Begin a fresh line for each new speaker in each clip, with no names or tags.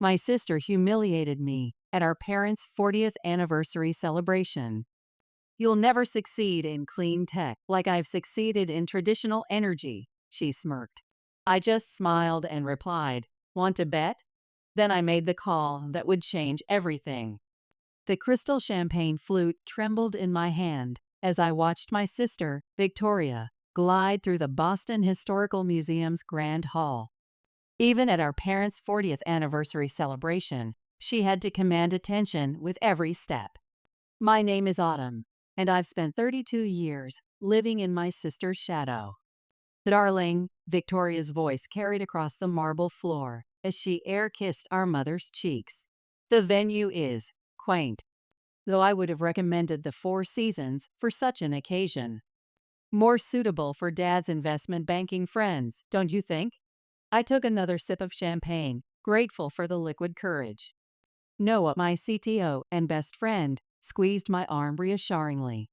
My sister humiliated me at our parents' 40th anniversary celebration. You'll never succeed in clean tech like I've succeeded in traditional energy, she smirked. I just smiled and replied, "Want to bet?" Then I made the call that would change everything. The crystal champagne flute trembled in my hand as I watched my sister, Victoria, glide through the Boston Historical Museum's Grand Hall. Even at our parents' 40th anniversary celebration, she had to command attention with every step. My name is Autumn, and I've spent 32 years living in my sister's shadow. Darling, Victoria's voice carried across the marble floor as she air-kissed our mother's cheeks. The venue is quaint, though I would have recommended the Four Seasons for such an occasion. More suitable for Dad's investment banking friends, don't you think? I took another sip of champagne, grateful for the liquid courage. Noah, my CTO and best friend, squeezed my arm reassuringly.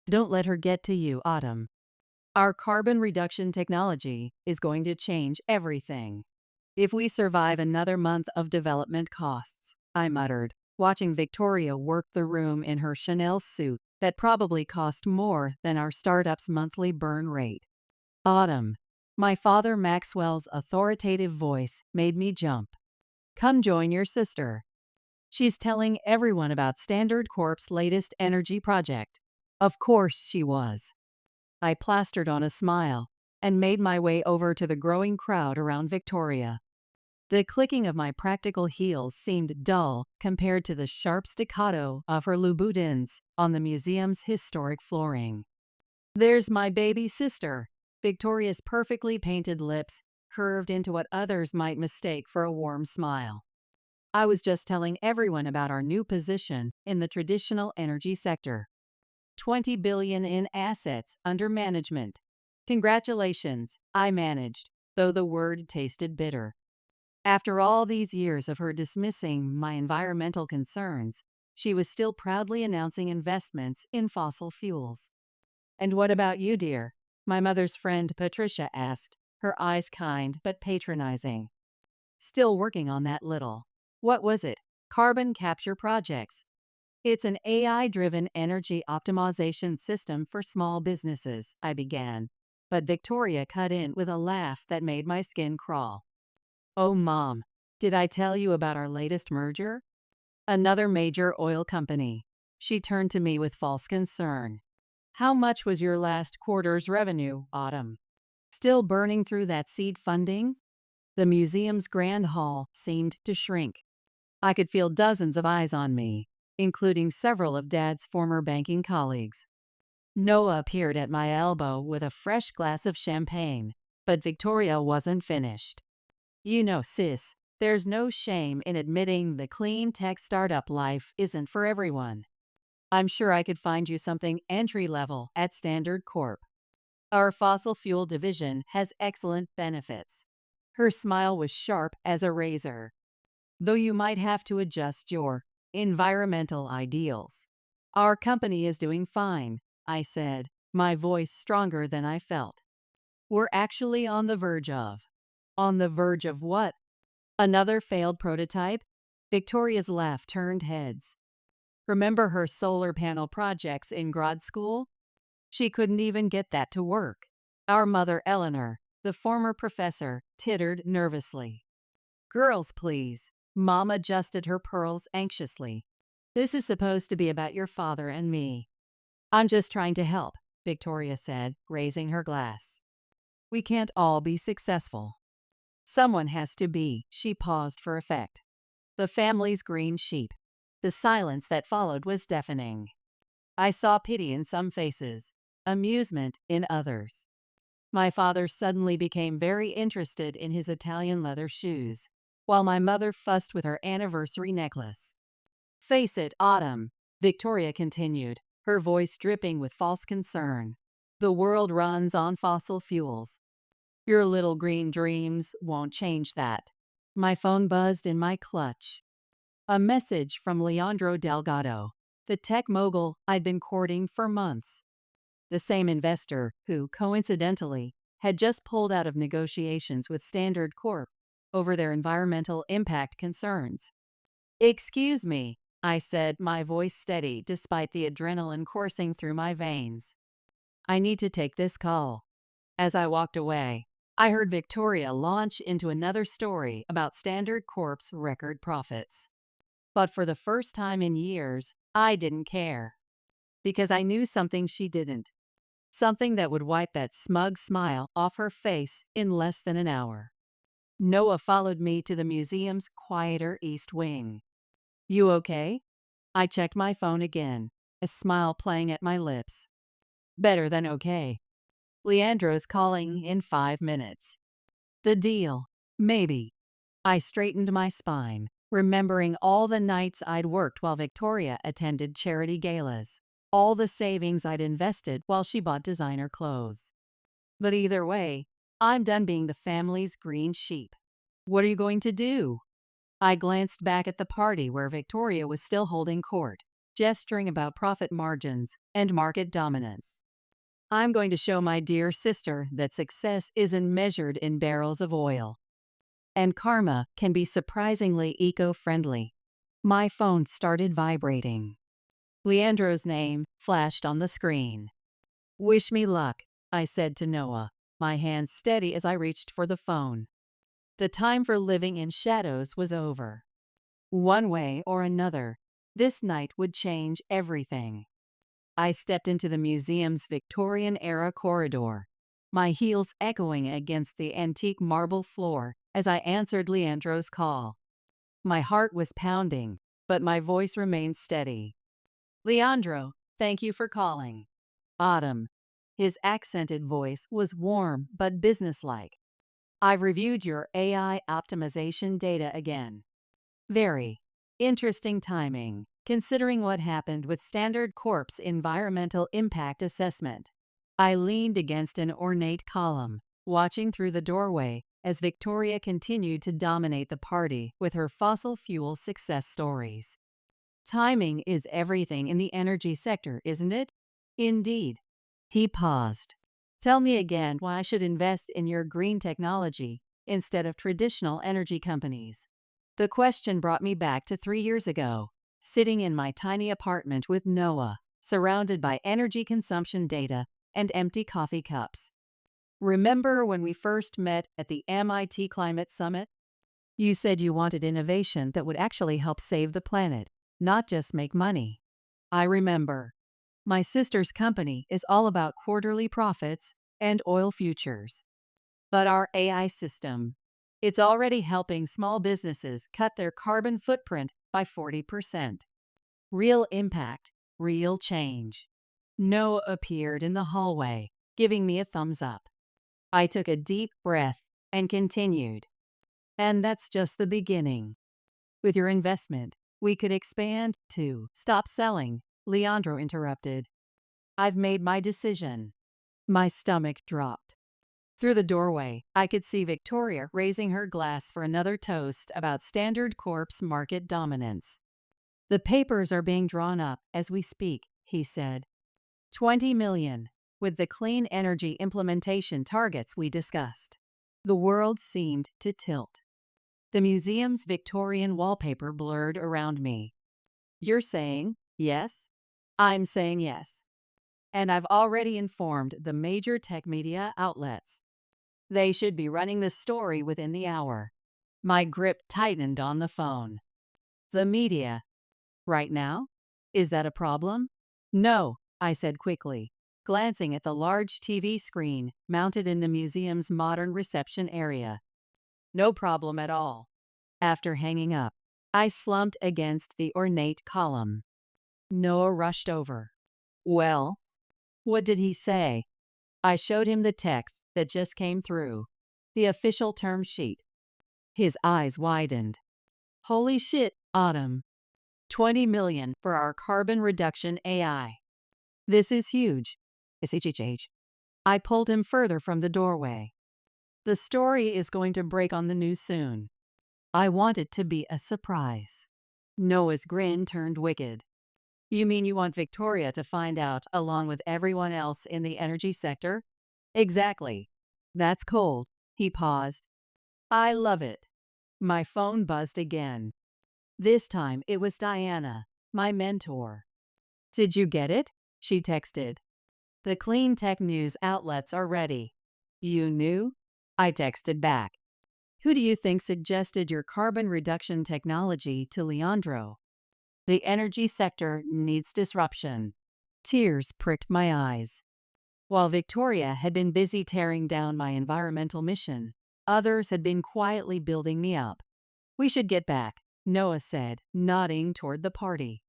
Don't let her get to you, Autumn. Our carbon reduction technology is going to change everything. If we survive another month of development costs, I muttered, watching Victoria work the room in her Chanel suit that probably cost more than our startup's monthly burn rate. Autumn. My father Maxwell's authoritative voice made me jump. Come join your sister. She's telling everyone about Standard Corp's latest energy project. Of course she was. I plastered on a smile and made my way over to the growing crowd around Victoria. The clicking of my practical heels seemed dull compared to the sharp staccato of her Louboutins on the museum's historic flooring. There's my baby sister. Victoria's perfectly painted lips curved into what others might mistake for a warm smile. I was just telling everyone about our new position in the traditional energy sector. 20 billion in assets under management. Congratulations, I managed, though the word tasted bitter. After all these years of her dismissing my environmental concerns, she was still proudly announcing investments in fossil fuels. And what about you, dear? My mother's friend Patricia asked, her eyes kind but patronizing. Still working on that little. What was it? Carbon capture projects. It's an AI-driven energy optimization system for small businesses, I began. But Victoria cut in with a laugh that made my skin crawl. Oh, Mom, did I tell you about our latest merger? Another major oil company. She turned to me with false concern. How much was your last quarter's revenue, Autumn? Still burning through that seed funding? The museum's grand hall seemed to shrink. I could feel dozens of eyes on me, including several of Dad's former banking colleagues. Noah appeared at my elbow with a fresh glass of champagne, but Victoria wasn't finished. You know, sis, there's no shame in admitting the clean tech startup life isn't for everyone. I'm sure I could find you something entry-level at Standard Corp. Our fossil fuel division has excellent benefits. Her smile was sharp as a razor. Though you might have to adjust your environmental ideals. Our company is doing fine, I said, my voice stronger than I felt. We're actually on the verge of. On the verge of what? Another failed prototype? Victoria's laugh turned heads. Remember her solar panel projects in grad school? She couldn't even get that to work. Our mother Eleanor, the former professor, tittered nervously. Girls, please. Mom adjusted her pearls anxiously. This is supposed to be about your father and me. I'm just trying to help, Victoria said, raising her glass. We can't all be successful. Someone has to be. She paused for effect. The family's green sheep. The silence that followed was deafening. I saw pity in some faces, amusement in others. My father suddenly became very interested in his Italian leather shoes, while my mother fussed with her anniversary necklace. Face it, Autumn, Victoria continued, her voice dripping with false concern. The world runs on fossil fuels. Your little green dreams won't change that. My phone buzzed in my clutch. A message from Leandro Delgado, the tech mogul I'd been courting for months. The same investor who, coincidentally, had just pulled out of negotiations with Standard Corp over their environmental impact concerns. "Excuse me," I said, my voice steady despite the adrenaline coursing through my veins. "I need to take this call." As I walked away, I heard Victoria launch into another story about Standard Corp's record profits. But for the first time in years, I didn't care. Because I knew something she didn't. Something that would wipe that smug smile off her face in less than an hour. Noah followed me to the museum's quieter east wing. "You okay?" I checked my phone again, a smile playing at my lips. "Better than okay. Leandro's calling in 5 minutes. The deal. Maybe." I straightened my spine, remembering all the nights I'd worked while Victoria attended charity galas, all the savings I'd invested while she bought designer clothes. But either way, I'm done being the family's green sheep. "What are you going to do?" I glanced back at the party where Victoria was still holding court, gesturing about profit margins and market dominance. "I'm going to show my dear sister that success isn't measured in barrels of oil. And karma can be surprisingly eco-friendly." My phone started vibrating. Leandro's name flashed on the screen. "Wish me luck," I said to Noah, my hands steady as I reached for the phone. The time for living in shadows was over. One way or another, this night would change everything. I stepped into the museum's Victorian-era corridor, my heels echoing against the antique marble floor as I answered Leandro's call. My heart was pounding, but my voice remained steady. "Leandro, thank you for calling." "Autumn." His accented voice was warm but businesslike. "I've reviewed your AI optimization data again. Very interesting timing, considering what happened with Standard Corp's environmental impact assessment." I leaned against an ornate column, watching through the doorway as Victoria continued to dominate the party with her fossil fuel success stories. "Timing is everything in the energy sector, isn't it?" "Indeed." He paused. "Tell me again why I should invest in your green technology instead of traditional energy companies." The question brought me back to 3 years ago, sitting in my tiny apartment with Noah, surrounded by energy consumption data and empty coffee cups. "Remember when we first met at the MIT Climate Summit? You said you wanted innovation that would actually help save the planet, not just make money." "I remember. My sister's company is all about quarterly profits and oil futures. But our AI system, it's already helping small businesses cut their carbon footprint by 40%. Real impact, real change." Noah appeared in the hallway, giving me a thumbs up. I took a deep breath and continued. "And that's just the beginning. With your investment, we could expand to—" "Stop selling," Leandro interrupted. "I've made my decision." My stomach dropped. Through the doorway, I could see Victoria raising her glass for another toast about Standard Corp's market dominance. "The papers are being drawn up as we speak," he said. 20 million, with the clean energy implementation targets we discussed. The world seemed to tilt. The museum's Victorian wallpaper blurred around me. "You're saying yes?" "I'm saying yes. And I've already informed the major tech media outlets. They should be running the story within the hour." My grip tightened on the phone. "The media? Right now? Is that a problem?" "No," I said quickly, glancing at the large TV screen mounted in the museum's modern reception area. "No problem at all." After hanging up, I slumped against the ornate column. Noah rushed over. "Well, what did he say?" I showed him the text that just came through, the official term sheet. His eyes widened. "Holy shit, Autumn. 20 million for our carbon reduction AI. This is huge." SHH. I pulled him further from the doorway. "The story is going to break on the news soon. I want it to be a surprise." Noah's grin turned wicked. "You mean you want Victoria to find out along with everyone else in the energy sector?" "Exactly." "That's cold." He paused. "I love it. My phone buzzed again. This time it was Diana, my mentor. Did you get it? She texted. The clean tech news outlets are ready. You knew? I texted back. Who do you think suggested your carbon reduction technology to Leandro? The energy sector needs disruption. Tears pricked my eyes. While Victoria had been busy tearing down my environmental mission, others had been quietly building me up. We should get back, Noah said, nodding toward the party.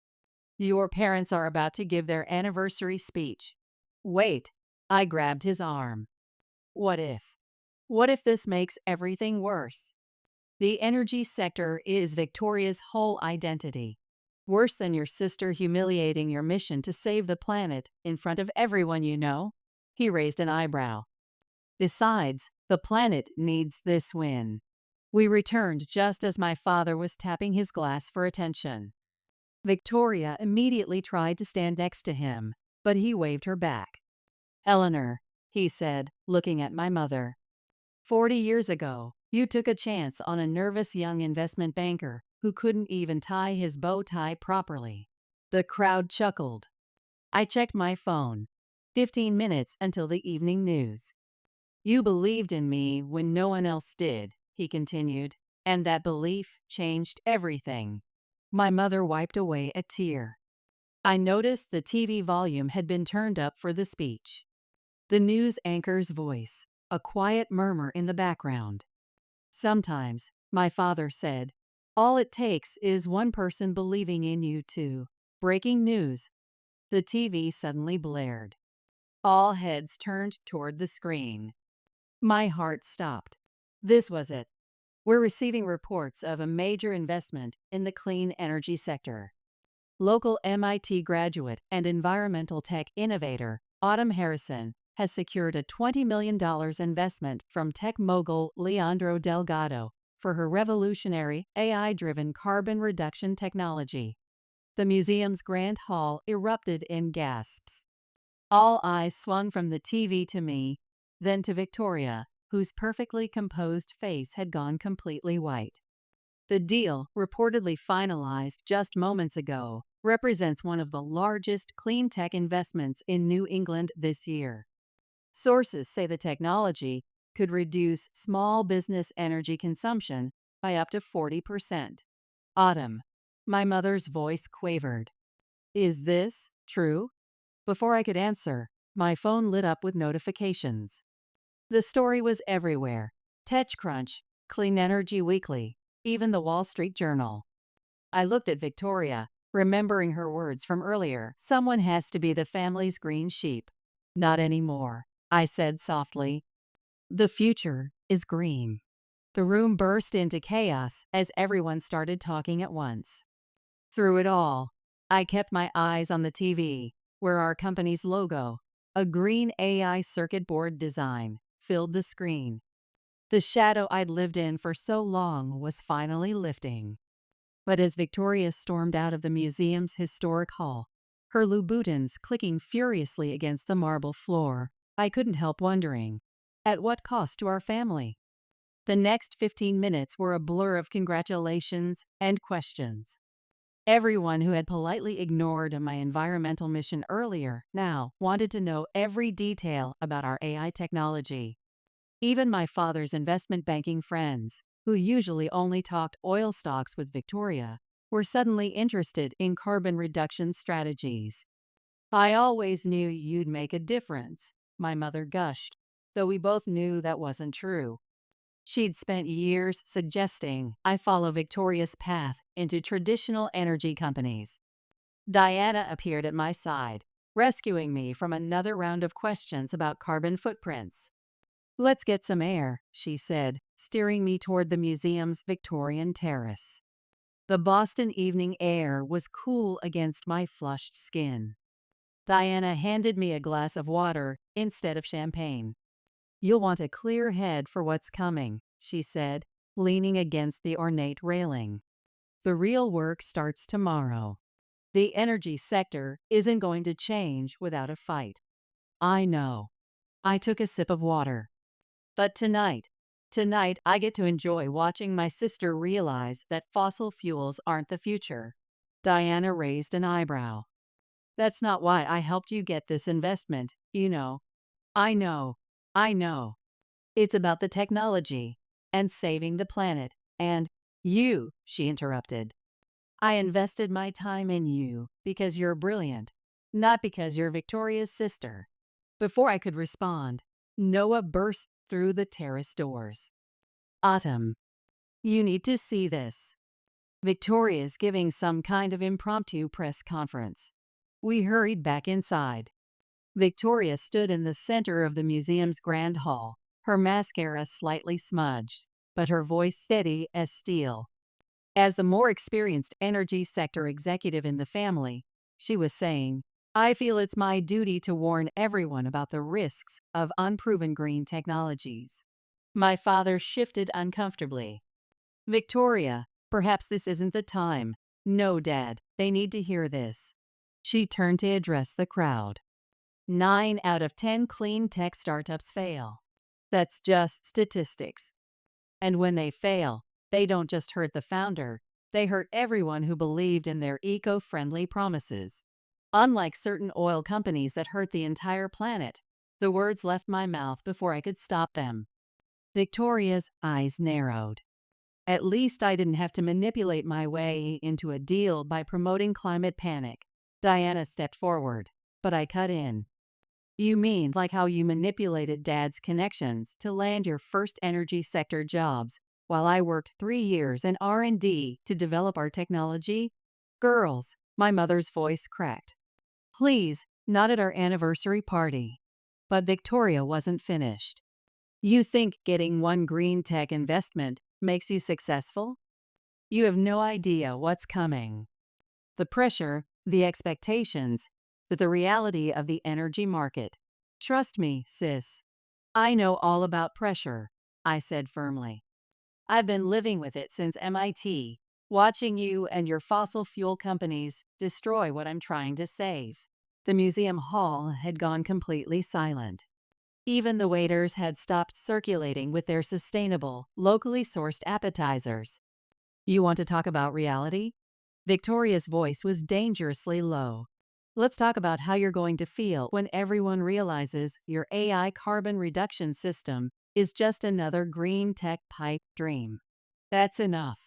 Your parents are about to give their anniversary speech. Wait, I grabbed his arm. What if? What if this makes everything worse? The energy sector is Victoria's whole identity. Worse than your sister humiliating your mission to save the planet in front of everyone you know? He raised an eyebrow. Besides, the planet needs this win. We returned just as my father was tapping his glass for attention. Victoria immediately tried to stand next to him, but he waved her back. Eleanor, he said, looking at my mother. 40 years ago, you took a chance on a nervous young investment banker who couldn't even tie his bow tie properly. The crowd chuckled. I checked my phone. 15 minutes until the evening news. You believed in me when no one else did, he continued, and that belief changed everything. My mother wiped away a tear. I noticed the TV volume had been turned up for the speech. The news anchor's voice, a quiet murmur in the background. Sometimes, my father said, all it takes is one person believing in you too. Breaking news. The TV suddenly blared. All heads turned toward the screen. My heart stopped. This was it. We're receiving reports of a major investment in the clean energy sector. Local MIT graduate and environmental tech innovator Autumn Harrison has secured a $20 million investment from tech mogul Leandro Delgado for her revolutionary AI-driven carbon reduction technology. The museum's grand hall erupted in gasps. All eyes swung from the TV to me, then to Victoria, whose perfectly composed face had gone completely white. The deal, reportedly finalized just moments ago, represents one of the largest clean tech investments in New England this year. Sources say the technology could reduce small business energy consumption by up to 40%. Autumn. My mother's voice quavered. Is this true? Before I could answer, my phone lit up with notifications. The story was everywhere. TechCrunch, Clean Energy Weekly, even the Wall Street Journal. I looked at Victoria, remembering her words from earlier. Someone has to be the family's green sheep. Not anymore, I said softly. The future is green. The room burst into chaos as everyone started talking at once. Through it all, I kept my eyes on the TV, where our company's logo, a green AI circuit board design, filled the screen. The shadow I'd lived in for so long was finally lifting. But as Victoria stormed out of the museum's historic hall, her Louboutins clicking furiously against the marble floor, I couldn't help wondering, at what cost to our family? The next 15 minutes were a blur of congratulations and questions. Everyone who had politely ignored my environmental mission earlier now wanted to know every detail about our AI technology. Even my father's investment banking friends, who usually only talked oil stocks with Victoria, were suddenly interested in carbon reduction strategies. I always knew you'd make a difference, my mother gushed, though we both knew that wasn't true. She'd spent years suggesting I follow Victoria's path into traditional energy companies. Diana appeared at my side, rescuing me from another round of questions about carbon footprints. Let's get some air, she said, steering me toward the museum's Victorian terrace. The Boston evening air was cool against my flushed skin. Diana handed me a glass of water instead of champagne. You'll want a clear head for what's coming, she said, leaning against the ornate railing. The real work starts tomorrow. The energy sector isn't going to change without a fight. I know. I took a sip of water. But tonight, Tonight, I get to enjoy watching my sister realize that fossil fuels aren't the future. Diana raised an eyebrow. That's not why I helped you get this investment, you know. I know. I know. It's about the technology and saving the planet. And you, she interrupted. I invested my time in you because you're brilliant, not because you're Victoria's sister. Before I could respond, Noah burst through the terrace doors. Autumn, you need to see this. Victoria's giving some kind of impromptu press conference. We hurried back inside. Victoria stood in the center of the museum's grand hall, her mascara slightly smudged, but her voice steady as steel. As the more experienced energy sector executive in the family, she was saying, I feel it's my duty to warn everyone about the risks of unproven green technologies. My father shifted uncomfortably. Victoria, perhaps this isn't the time. No, Dad, they need to hear this. She turned to address the crowd. 9 out of 10 clean tech startups fail. That's just statistics. And when they fail, they don't just hurt the founder, they hurt everyone who believed in their eco-friendly promises. Unlike certain oil companies that hurt the entire planet, the words left my mouth before I could stop them. Victoria's eyes narrowed. At least I didn't have to manipulate my way into a deal by promoting climate panic. Diana stepped forward, but I cut in. You mean like how you manipulated Dad's connections to land your first energy sector jobs while I worked 3 years in R&D to develop our technology? Girls, my mother's voice cracked. Please, not at our anniversary party. But Victoria wasn't finished. You think getting one green tech investment makes you successful? You have no idea what's coming. The pressure, the expectations, the reality of the energy market. Trust me, sis. I know all about pressure, I said firmly. I've been living with it since MIT, watching you and your fossil fuel companies destroy what I'm trying to save. The museum hall had gone completely silent. Even the waiters had stopped circulating with their sustainable, locally sourced appetizers. You want to talk about reality? Victoria's voice was dangerously low. Let's talk about how you're going to feel when everyone realizes your AI carbon reduction system is just another green tech pipe dream. That's enough.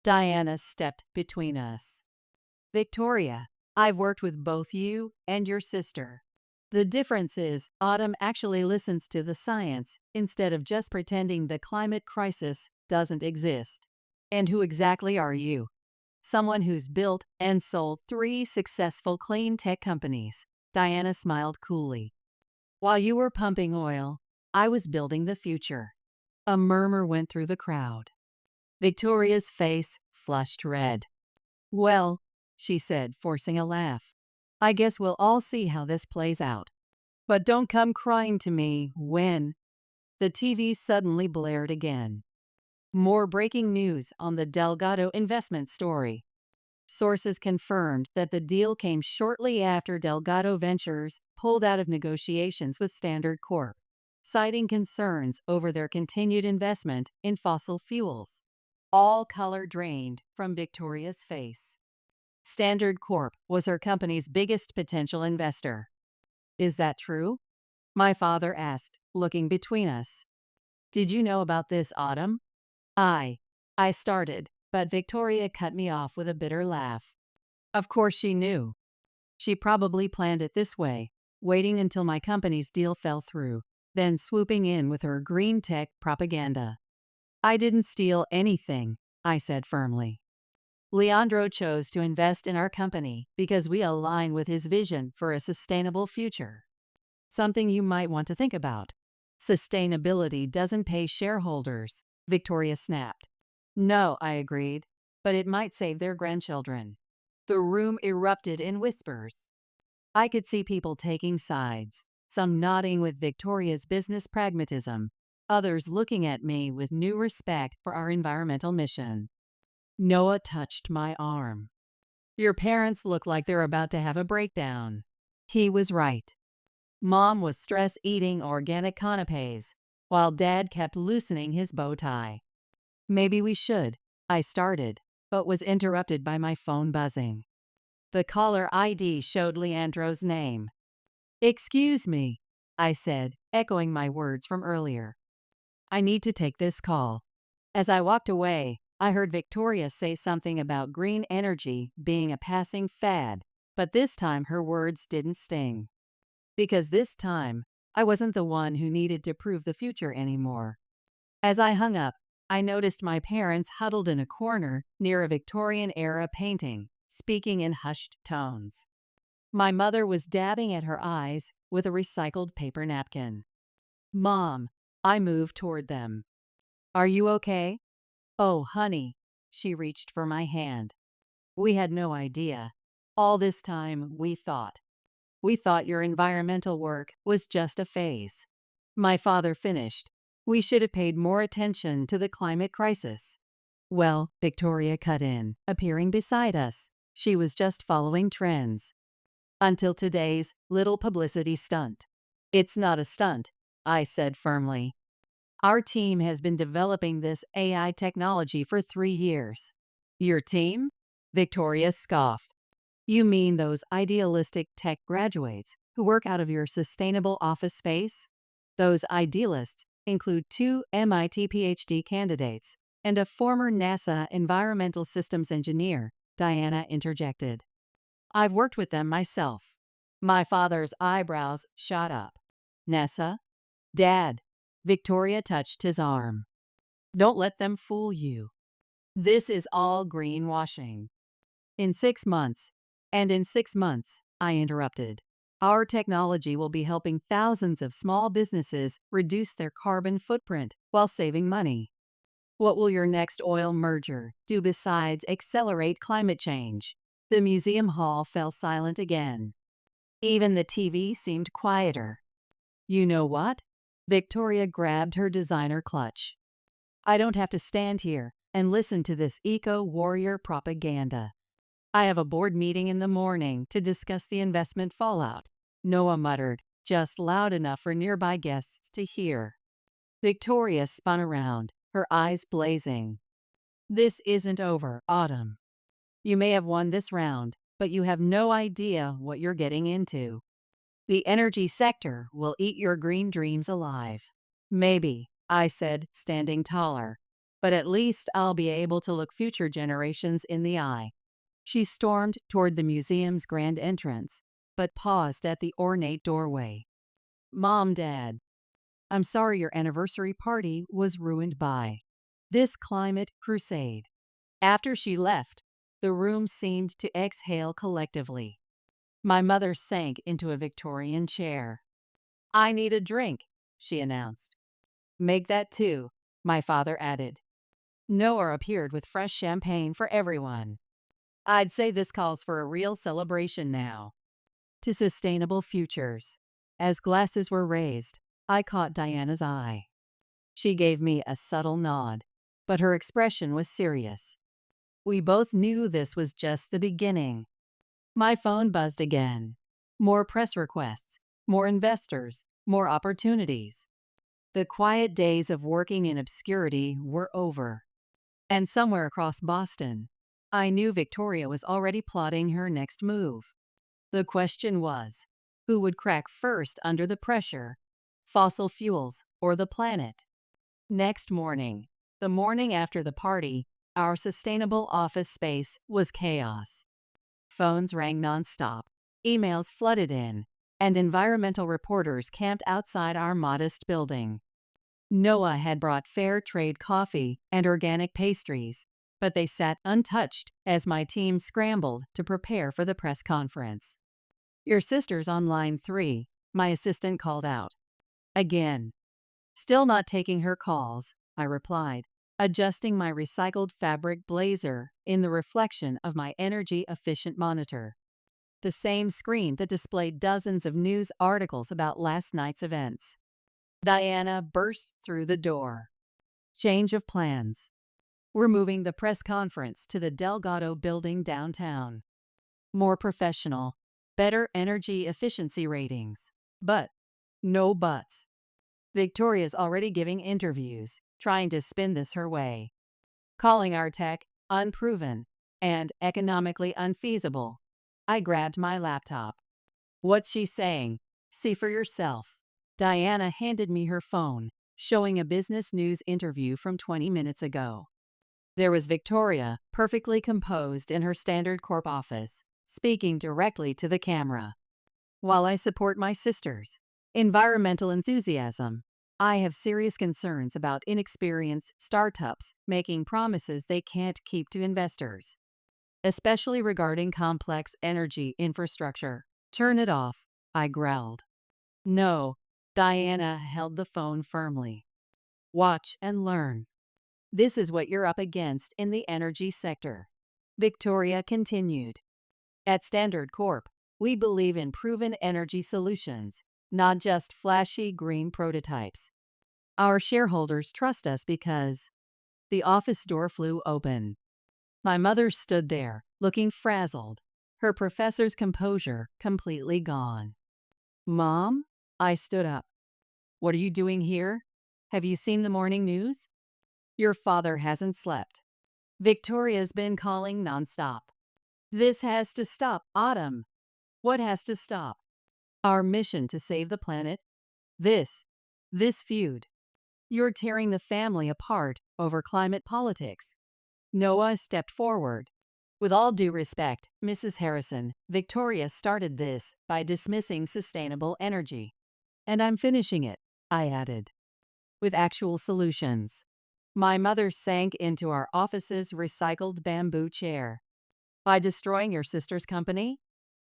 Diana stepped between us. Victoria, I've worked with both you and your sister. The difference is Autumn actually listens to the science instead of just pretending the climate crisis doesn't exist. And who exactly are you? Someone who's built and sold 3 successful clean tech companies. Diana smiled coolly. While you were pumping oil, I was building the future. A murmur went through the crowd. Victoria's face flushed red. Well, she said, forcing a laugh. I guess we'll all see how this plays out. But don't come crying to me when… The TV suddenly blared again. More breaking news on the Delgado investment story. Sources confirmed that the deal came shortly after Delgado Ventures pulled out of negotiations with Standard Corp, citing concerns over their continued investment in fossil fuels. All color drained from Victoria's face. Standard Corp was her company's biggest potential investor. Is that true? My father asked, looking between us. Did you know about this, Autumn? I started, but Victoria cut me off with a bitter laugh. Of course she knew. She probably planned it this way, waiting until my company's deal fell through, then swooping in with her green tech propaganda. I didn't steal anything, I said firmly. Leandro chose to invest in our company because we align with his vision for a sustainable future. Something you might want to think about. Sustainability doesn't pay shareholders, Victoria snapped. No, I agreed, but it might save their grandchildren. The room erupted in whispers. I could see people taking sides, some nodding with Victoria's business pragmatism, others looking at me with new respect for our environmental mission. Noah touched my arm. Your parents look like they're about to have a breakdown. He was right. Mom was stress-eating organic canapes, while Dad kept loosening his bow tie. Maybe we should, I started, but was interrupted by my phone buzzing. The caller ID showed Leandro's name. "Excuse me," I said, echoing my words from earlier. "I need to take this call." As I walked away, I heard Victoria say something about green energy being a passing fad, but this time her words didn't sting. Because this time, I wasn't the one who needed to prove the future anymore. As I hung up, I noticed my parents huddled in a corner near a Victorian-era painting, speaking in hushed tones. My mother was dabbing at her eyes with a recycled paper napkin. "Mom," I moved toward them. "Are you okay?" "Oh, honey." She reached for my hand. "We had no idea. All this time, we thought your environmental work was just a phase." My father finished. "We should have paid more attention to the climate crisis." "Well," Victoria cut in, appearing beside us. She was just following trends. "Until today's little publicity stunt." "It's not a stunt," I said firmly. "Our team has been developing this AI technology for 3 years." "Your team?" Victoria scoffed. "You mean those idealistic tech graduates who work out of your sustainable office space?" "Those idealists include 2 MIT PhD candidates and a former NASA environmental systems engineer," Diana interjected. "I've worked with them myself." My father's eyebrows shot up. "NASA? Dad." Victoria touched his arm. "Don't let them fool you. This is all greenwashing." In 6 months, and in 6 months, I interrupted, our technology will be helping thousands of small businesses reduce their carbon footprint while saving money. What will your next oil merger do besides accelerate climate change? The museum hall fell silent again. Even the TV seemed quieter. "You know what?" Victoria grabbed her designer clutch. "I don't have to stand here and listen to this eco-warrior propaganda. I have a board meeting in the morning to discuss the investment fallout." Noah muttered, just loud enough for nearby guests to hear. Victoria spun around, her eyes blazing. "This isn't over, Autumn. You may have won this round, but you have no idea what you're getting into. The energy sector will eat your green dreams alive." "Maybe," I said, standing taller, "but at least I'll be able to look future generations in the eye." She stormed toward the museum's grand entrance, but paused at the ornate doorway. "Mom, Dad, I'm sorry your anniversary party was ruined by this climate crusade." After she left, the room seemed to exhale collectively. My mother sank into a Victorian chair. "I need a drink," she announced. "Make that 2, my father added. Noah appeared with fresh champagne for everyone. "I'd say this calls for a real celebration now." To sustainable futures. As glasses were raised, I caught Diana's eye. She gave me a subtle nod, but her expression was serious. We both knew this was just the beginning. My phone buzzed again. More press requests, more investors, more opportunities. The quiet days of working in obscurity were over. And somewhere across Boston, I knew Victoria was already plotting her next move. The question was, who would crack first under the pressure? Fossil fuels or the planet? Next morning, the morning after the party, our sustainable office space was chaos. Phones rang nonstop, emails flooded in, and environmental reporters camped outside our modest building. Noah had brought fair trade coffee and organic pastries, but they sat untouched as my team scrambled to prepare for the press conference. "Your sister's on line 3, my assistant called out. Again. "Still not taking her calls," I replied, adjusting my recycled fabric blazer in the reflection of my energy-efficient monitor. The same screen that displayed dozens of news articles about last night's events. Diana burst through the door. "Change of plans. We're moving the press conference to the Delgado building downtown. More professional, better energy efficiency ratings. But, no buts. Victoria's already giving interviews, trying to spin this her way, calling our tech unproven and economically unfeasible. I grabbed my laptop. What's she saying? See for yourself. Diana handed me her phone, showing a business news interview from 20 minutes ago. There was Victoria, perfectly composed in her Standard Corp office, speaking directly to the camera. While I support my sister's environmental enthusiasm, I have serious concerns about inexperienced startups making promises they can't keep to investors, especially regarding complex energy infrastructure. Turn it off, I growled. No, Diana held the phone firmly. Watch and learn. This is what you're up against in the energy sector. Victoria continued. At Standard Corp, we believe in proven energy solutions, not just flashy green prototypes. Our shareholders trust us because the office door flew open. My mother stood there, looking frazzled, her professor's composure completely gone. Mom? I stood up. What are you doing here? Have you seen the morning news? Your father hasn't slept. Victoria's been calling nonstop. This has to stop, Autumn. What has to stop? Our mission to save the planet? This feud. You're tearing the family apart over climate politics. Noah stepped forward. With all due respect, Mrs. Harrison, Victoria started this by dismissing sustainable energy. And I'm finishing it, I added, with actual solutions. My mother sank into our office's recycled bamboo chair. By destroying your sister's company?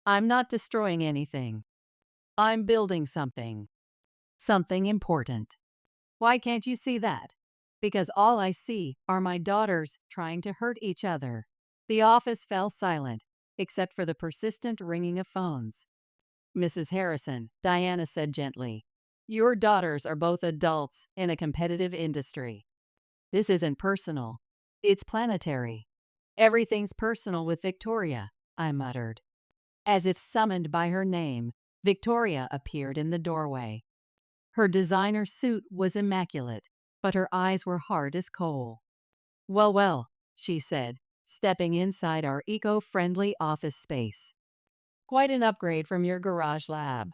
I'm not destroying anything. I'm building something. Something important. Why can't you see that? Because all I see are my daughters trying to hurt each other. The office fell silent, except for the persistent ringing of phones. Mrs. Harrison, Diana said gently, your daughters are both adults in a competitive industry. This isn't personal. It's planetary. Everything's personal with Victoria, I muttered. As if summoned by her name, Victoria appeared in the doorway. Her designer suit was immaculate, but her eyes were hard as coal. Well, well, she said, stepping inside our eco-friendly office space. Quite an upgrade from your garage lab.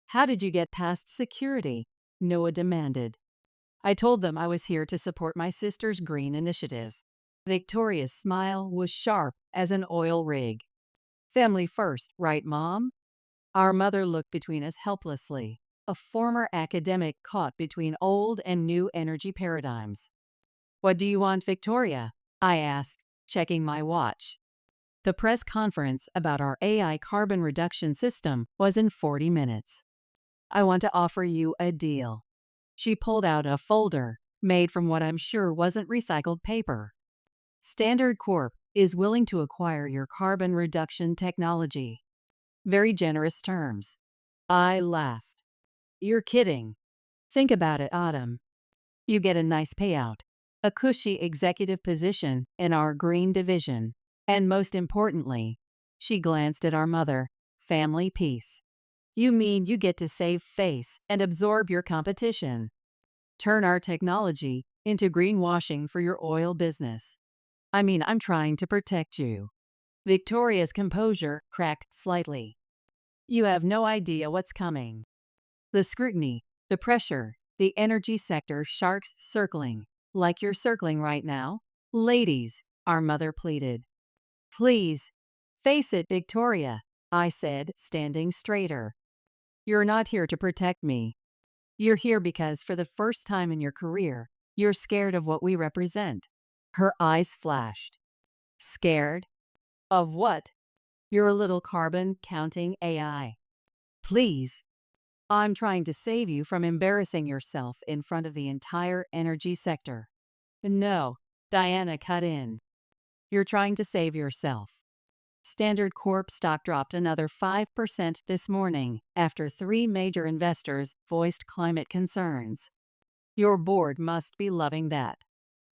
How did you get past security? Noah demanded. I told them I was here to support my sister's green initiative. Victoria's smile was sharp as an oil rig. Family first, right, Mom? Our mother looked between us helplessly, a former academic caught between old and new energy paradigms. What do you want, Victoria? I asked, checking my watch. The press conference about our AI carbon reduction system was in 40 minutes. I want to offer you a deal. She pulled out a folder made from what I'm sure wasn't recycled paper. Standard Corp is willing to acquire your carbon reduction technology. Very generous terms. I laughed. You're kidding. Think about it, Autumn. You get a nice payout, a cushy executive position in our green division, and most importantly, she glanced at our mother, family peace. You mean you get to save face and absorb your competition? Turn our technology into greenwashing for your oil business. I mean, I'm trying to protect you. Victoria's composure cracked slightly. You have no idea what's coming. The scrutiny, the pressure, the energy sector sharks circling, like you're circling right now. Ladies, our mother pleaded. Please, face it, Victoria, I said, standing straighter. You're not here to protect me. You're here because for the first time in your career, you're scared of what we represent. Her eyes flashed. Scared? Of what? Your little carbon-counting AI. Please. I'm trying to save you from embarrassing yourself in front of the entire energy sector. No, Diana cut in. You're trying to save yourself. Standard Corp stock dropped another 5% this morning after 3 major investors voiced climate concerns. Your board must be loving that.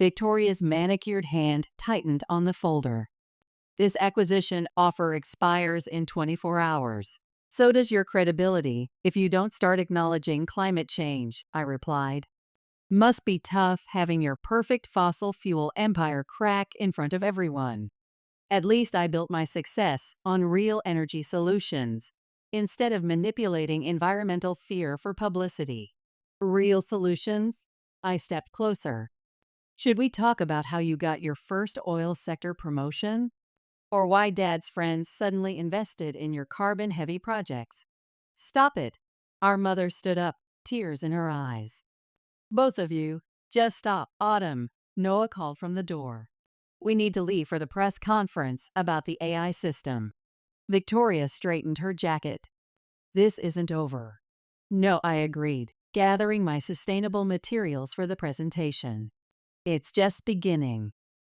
Victoria's manicured hand tightened on the folder. This acquisition offer expires in 24 hours. So does your credibility if you don't start acknowledging climate change, I replied. Must be tough having your perfect fossil fuel empire crack in front of everyone. At least I built my success on real energy solutions, instead of manipulating environmental fear for publicity. Real solutions? I stepped closer. Should we talk about how you got your first oil sector promotion? Or why Dad's friends suddenly invested in your carbon-heavy projects? Stop it. Our mother stood up, tears in her eyes. Both of you, just stop. Autumn, Noah called from the door. We need to leave for the press conference about the AI system. Victoria straightened her jacket. This isn't over. No, I agreed, gathering my sustainable materials for the presentation. It's just beginning.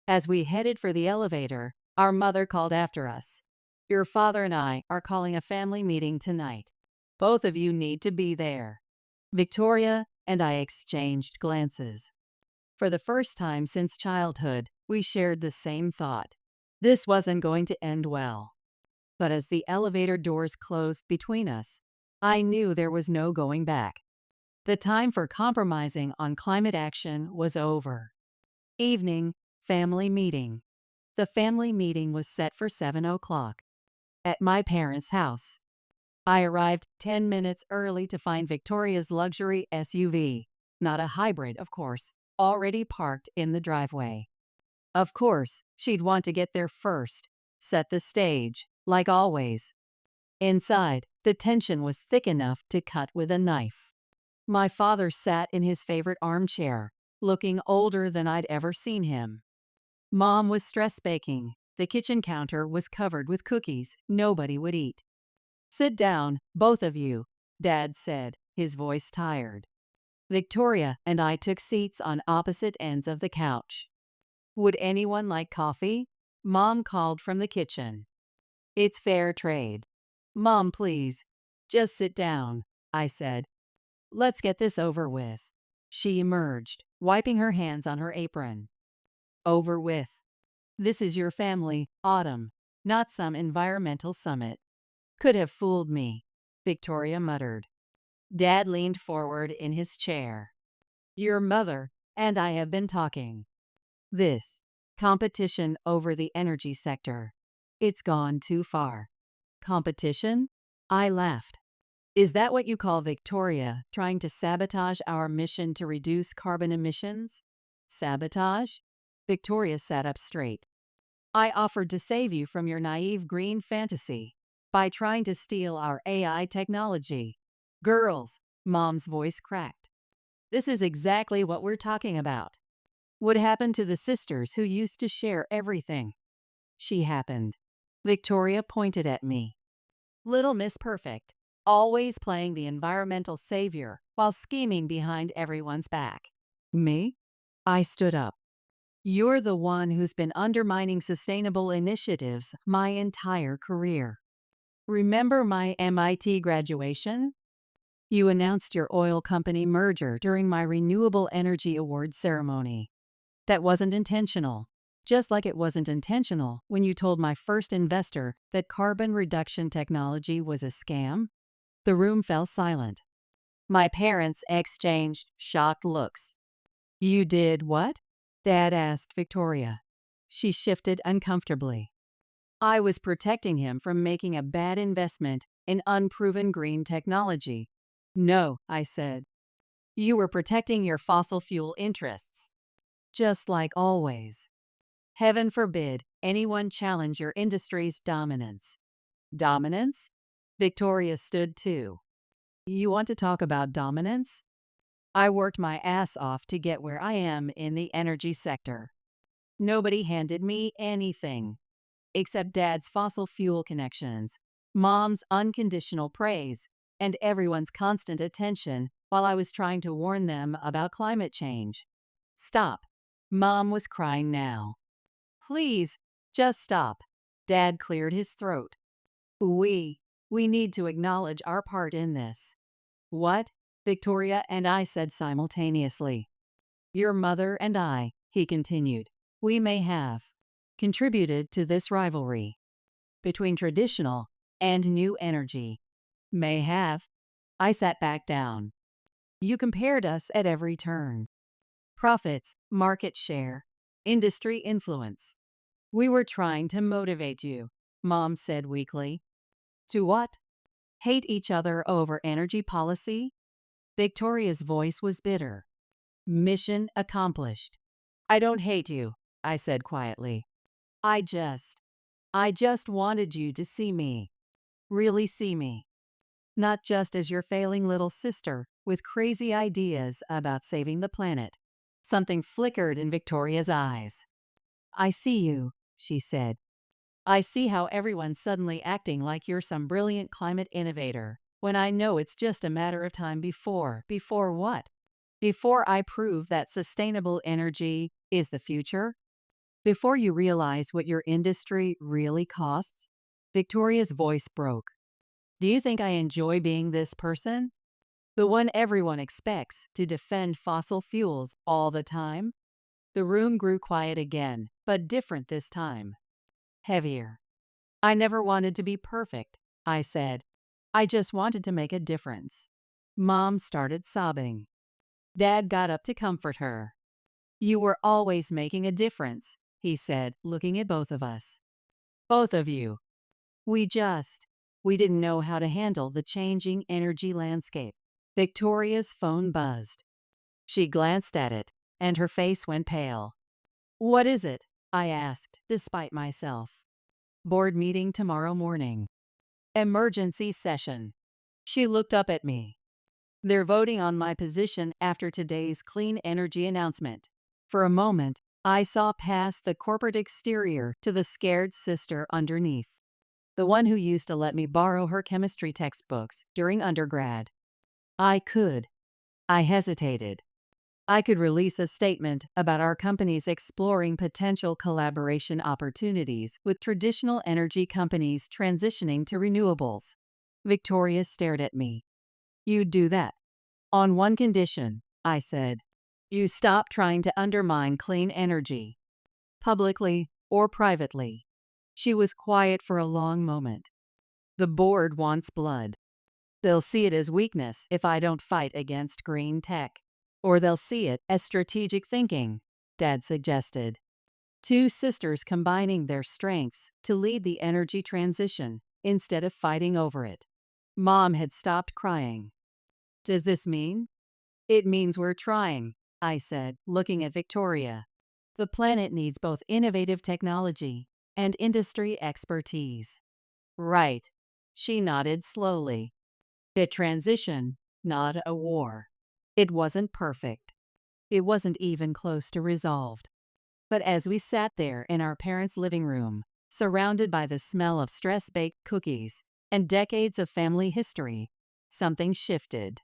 As we headed for the elevator, our mother called after us. Your father and I are calling a family meeting tonight. Both of you need to be there. Victoria and I exchanged glances. For the first time since childhood, we shared the same thought. This wasn't going to end well. But as the elevator doors closed between us, I knew there was no going back. The time for compromising on climate action was over. Evening, family meeting. The family meeting was set for 7 o'clock at my parents' house. I arrived 10 minutes early to find Victoria's luxury SUV, not a hybrid, of course, already parked in the driveway. Of course, she'd want to get there first, set the stage, like always. Inside, the tension was thick enough to cut with a knife. My father sat in his favorite armchair, looking older than I'd ever seen him. Mom was stress baking. The kitchen counter was covered with cookies nobody would eat. Sit down, both of you, Dad said, his voice tired. Victoria and I took seats on opposite ends of the couch. Would anyone like coffee? Mom called from the kitchen. It's fair trade. Mom, please. Just sit down, I said. Let's get this over with. She emerged, wiping her hands on her apron. Over with. This is your family, Autumn, not some environmental summit. Could have fooled me, Victoria muttered. Dad leaned forward in his chair. Your mother and I have been talking. This competition over the energy sector. It's gone too far. Competition? I laughed. Is that what you call Victoria trying to sabotage our mission to reduce carbon emissions? Sabotage? Victoria sat up straight. I offered to save you from your naive green fantasy by trying to steal our AI technology. Girls, Mom's voice cracked. This is exactly what we're talking about. What happened to the sisters who used to share everything? She happened. Victoria pointed at me. Little Miss Perfect, always playing the environmental savior while scheming behind everyone's back. Me? I stood up. You're the one who's been undermining sustainable initiatives my entire career. Remember my MIT graduation? You announced your oil company merger during my Renewable Energy Award ceremony. That wasn't intentional, just like it wasn't intentional when you told my first investor that carbon reduction technology was a scam. The room fell silent. My parents exchanged shocked looks. You did what? Dad asked Victoria. She shifted uncomfortably. I was protecting him from making a bad investment in unproven green technology. No, I said. You were protecting your fossil fuel interests. Just like always. Heaven forbid anyone challenge your industry's dominance. Dominance? Victoria stood too. You want to talk about dominance? I worked my ass off to get where I am in the energy sector. Nobody handed me anything, except Dad's fossil fuel connections, Mom's unconditional praise, and everyone's constant attention while I was trying to warn them about climate change. Stop. Mom was crying now. Please, just stop. Dad cleared his throat. We need to acknowledge our part in this. What? Victoria and I said simultaneously. Your mother and I, he continued, we may have contributed to this rivalry between traditional and new energy. May have. I sat back down. You compared us at every turn. Profits, market share, industry influence. We were trying to motivate you, Mom said weakly. To what? Hate each other over energy policy? Victoria's voice was bitter. Mission accomplished. I don't hate you, I said quietly. I just I just wanted you to see me. Really see me. Not just as your failing little sister with crazy ideas about saving the planet. Something flickered in Victoria's eyes. I see you, she said. I see how everyone's suddenly acting like you're some brilliant climate innovator, when I know it's just a matter of time before what? Before I prove that sustainable energy is the future? Before you realize what your industry really costs? Victoria's voice broke. Do you think I enjoy being this person? The one everyone expects to defend fossil fuels all the time? The room grew quiet again, but different this time. Heavier. I never wanted to be perfect, I said. I just wanted to make a difference. Mom started sobbing. Dad got up to comfort her. You were always making a difference, he said, looking at both of us. Both of you. We didn't know how to handle the changing energy landscape. Victoria's phone buzzed. She glanced at it, and her face went pale. What is it? I asked, despite myself. Board meeting tomorrow morning. Emergency session. She looked up at me. They're voting on my position after today's clean energy announcement. For a moment, I saw past the corporate exterior to the scared sister underneath. The one who used to let me borrow her chemistry textbooks during undergrad. I hesitated. I could release a statement about our companies exploring potential collaboration opportunities with traditional energy companies transitioning to renewables. Victoria stared at me. You'd do that. On one condition, I said. You stop trying to undermine clean energy. Publicly or privately. She was quiet for a long moment. The board wants blood. They'll see it as weakness if I don't fight against green tech. Or they'll see it as strategic thinking, Dad suggested. Two sisters combining their strengths to lead the energy transition instead of fighting over it. Mom had stopped crying. Does this mean? It means we're trying, I said, looking at Victoria. The planet needs both innovative technology and industry expertise. Right. She nodded slowly. A transition, not a war. It wasn't perfect. It wasn't even close to resolved. But as we sat there in our parents' living room, surrounded by the smell of stress-baked cookies and decades of family history, something shifted.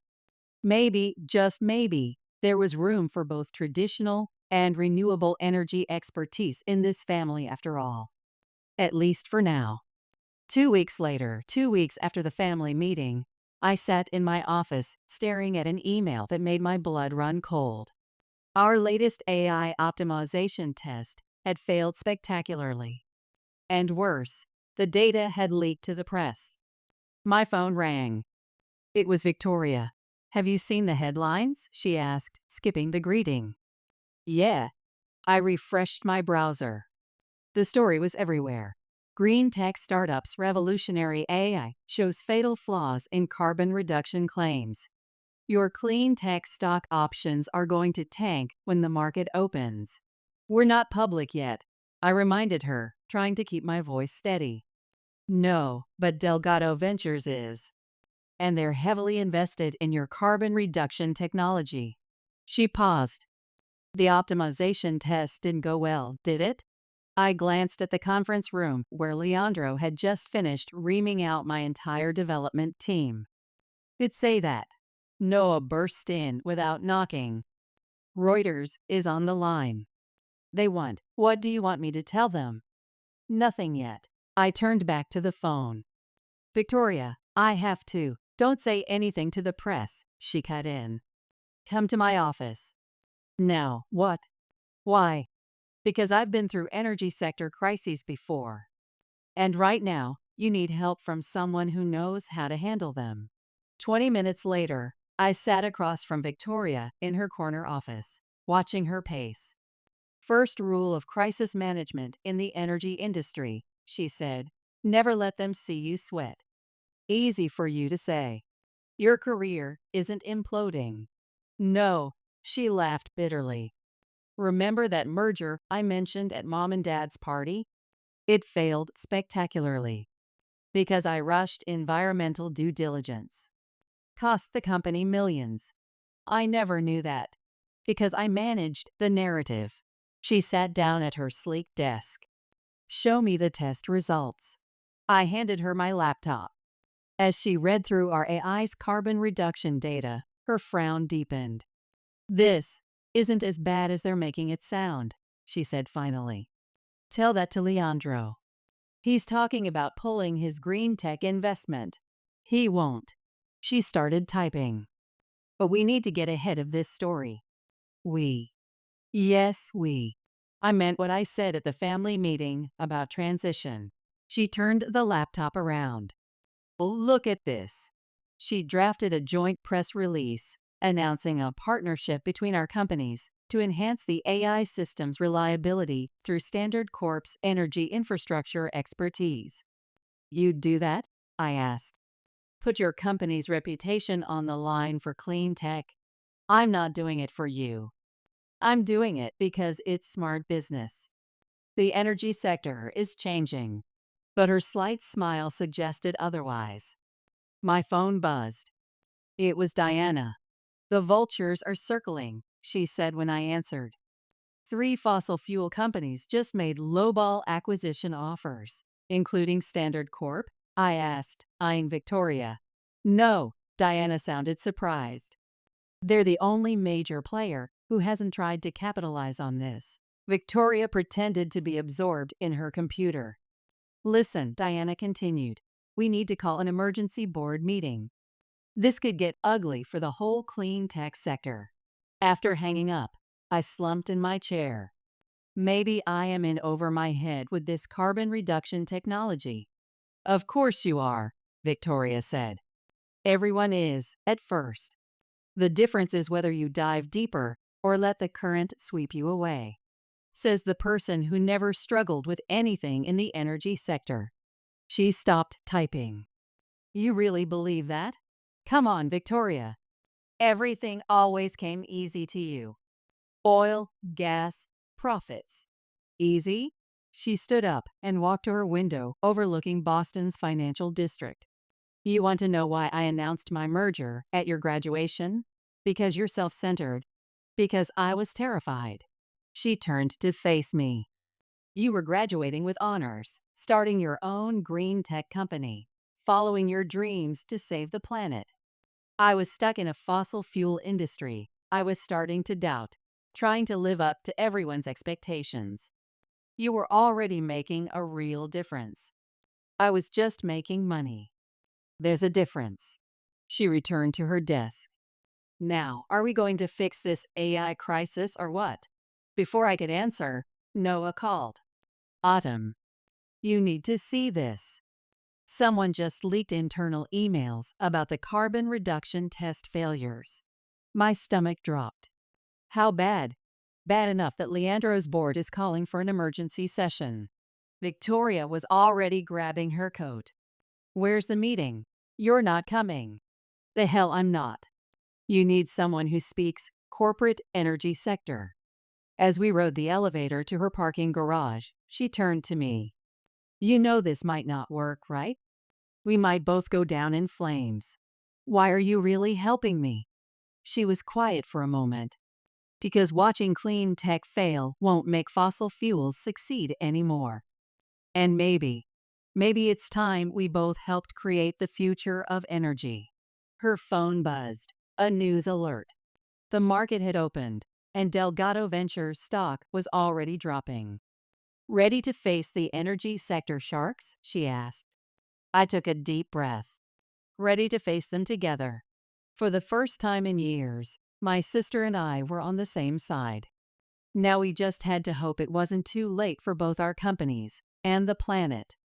Maybe, just maybe, there was room for both traditional and renewable energy expertise in this family after all. At least for now. 2 weeks later, 2 weeks after the family meeting, I sat in my office staring at an email that made my blood run cold. Our latest AI optimization test had failed spectacularly. And worse, the data had leaked to the press. My phone rang. It was Victoria. Have you seen the headlines? She asked, skipping the greeting. Yeah. I refreshed my browser. The story was everywhere. Green tech startups' revolutionary AI shows fatal flaws in carbon reduction claims. Your clean tech stock options are going to tank when the market opens. We're not public yet, I reminded her, trying to keep my voice steady. No, but Delgado Ventures is. And they're heavily invested in your carbon reduction technology. She paused. The optimization test didn't go well, did it? I glanced at the conference room where Leandro had just finished reaming out my entire development team. It'd say that. Noah burst in without knocking. Reuters is on the line. They want. What do you want me to tell them? Nothing yet. I turned back to the phone. Victoria, I have to. Don't say anything to the press, she cut in. Come to my office. Now, what? Why? Because I've been through energy sector crises before. And right now, You need help from someone who knows how to handle them. 20 minutes later, I sat across from Victoria in her corner office, watching her pace. First rule of crisis management in the energy industry, she said, never let them see you sweat. Easy for you to say. Your career isn't imploding. No, she laughed bitterly. Remember that merger I mentioned at Mom and Dad's party? It failed spectacularly because I rushed environmental due diligence. Cost the company millions. I never knew that because I managed the narrative. She sat down at her sleek desk. Show me the test results. I handed her my laptop. As she read through our AI's carbon reduction data, her frown deepened. This isn't as bad as they're making it sound, she said finally. Tell that to Leandro. He's talking about pulling his green tech investment. He won't. She started typing. But we need to get ahead of this story. We. Yes, we. I meant what I said at the family meeting about transition. She turned the laptop around. Look at this. She drafted a joint press release announcing a partnership between our companies to enhance the AI system's reliability through Standard Corp's energy infrastructure expertise. You'd do that? I asked. Put your company's reputation on the line for clean tech? I'm not doing it for you. I'm doing it because it's smart business. The energy sector is changing. But her slight smile suggested otherwise. My phone buzzed. It was Diana. The vultures are circling, she said when I answered. 3 fossil fuel companies just made lowball acquisition offers, including Standard Corp, I asked, eyeing Victoria. No, Diana sounded surprised. They're the only major player who hasn't tried to capitalize on this. Victoria pretended to be absorbed in her computer. Listen, Diana continued. We need to call an emergency board meeting. This could get ugly for the whole clean tech sector. After hanging up, I slumped in my chair. Maybe I am in over my head with this carbon reduction technology. Of course you are, Victoria said. Everyone is, at first. The difference is whether you dive deeper or let the current sweep you away, says the person who never struggled with anything in the energy sector. She stopped typing. You really believe that? Come on, Victoria. Everything always came easy to you. Oil, gas, profits. Easy? She stood up and walked to her window overlooking Boston's financial district. You want to know why I announced my merger at your graduation? Because you're self-centered. Because I was terrified. She turned to face me. You were graduating with honors, starting your own green tech company, following your dreams to save the planet. I was stuck in a fossil fuel industry. I was starting to doubt, trying to live up to everyone's expectations. You were already making a real difference. I was just making money. There's a difference. She returned to her desk. Now, are we going to fix this AI crisis or what? Before I could answer, Noah called. Autumn, you need to see this. Someone just leaked internal emails about the carbon reduction test failures. My stomach dropped. How bad? Bad enough that Leandro's board is calling for an emergency session. Victoria was already grabbing her coat. Where's the meeting? You're not coming. The hell I'm not. You need someone who speaks corporate energy sector. As we rode the elevator to her parking garage, she turned to me. You know this might not work, right? We might both go down in flames. Why are you really helping me? She was quiet for a moment. Because watching clean tech fail won't make fossil fuels succeed anymore. And maybe it's time we both helped create the future of energy. Her phone buzzed. A news alert. The market had opened, and Delgado Ventures stock was already dropping. Ready to face the energy sector sharks? She asked. I took a deep breath. Ready to face them together. For the first time in years, my sister and I were on the same side. Now we just had to hope it wasn't too late for both our companies and the planet.